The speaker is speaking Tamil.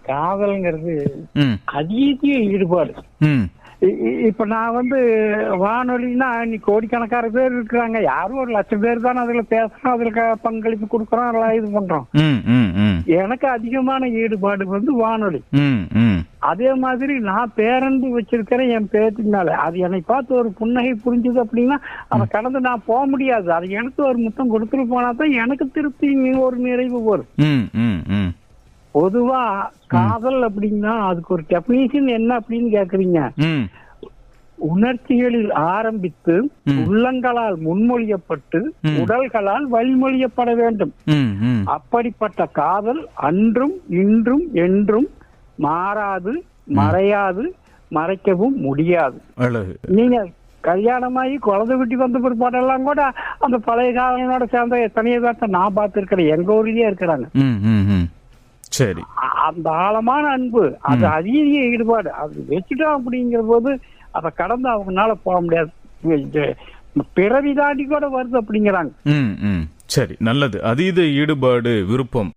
காதல்ங்கிறது ம் அதீத ஈடுபாடு. ம் இப்ப நான் வானொலின்னா இன்னைக்கு கோடிக்கணக்கான பேர் இருக்கிறாங்க. யாரும் 1,00,000 பேர் தான் அதுல பேசுறோம், அதுல பங்களிப்பு கொடுக்கறோம், எல்லாம் இது பண்றோம். ம் ம் ம் எனக்கு அதிகமான ஈடுபாடு வானொலி. ம் ம் அதே மாதிரி நான் பேரன்பு வச்சிருக்கிறேன் என் பேத்தினால. அது என்னை பார்த்து ஒரு புன்னகை புரிஞ்சுது அப்படின்னா அதை கடந்து நான் போக முடியாது. அது எனக்கு ஒரு முத்தம் கொடுத்துட்டு போனா தான் எனக்கு திருப்தி ஒரு நிறைவு வரும். ம் ம் ம் பொதுவா காதல் அப்படின்னா அதுக்கு ஒரு டெபினிஷன் என்ன அப்படின்னு கேக்குறீங்க. ம் உணர்ச்சிகளில் ஆரம்பித்து உள்ளங்களால் முன்மொழியப்பட்டு உடல்களால் வழிமொழியப்பட வேண்டும். ம் ம் அப்படிப்பட்ட காதல் அன்றும் இன்றும் என்றும் மாறாது, மறையாது, மறைக்கவும் முடியாது. அழகு. நீங்க கல்யாணமாகி குழந்தை விட்டு வந்த பிற்பாடெல்லாம் கூட அந்த பழைய காதலனோட சேர்ந்த எத்தனையோ பேர்த்த நான் பார்த்திருக்கிறேன். எங்க ஊர்லயே இருக்கிறாங்க. ம் ம் ம் சரி. அந்த ஆழமான அன்பு, அது அதீத ஈடுபாடு, அது வச்சுட்டோம் அப்படிங்கிற போது அதை கடந்து அவங்கனால போக முடியாது. பிறவி தாண்டி கூட வருது அப்படிங்கிறாங்க. ம் ம் சரி, நல்லது. அதீத ஈடுபாடு, விருப்பம்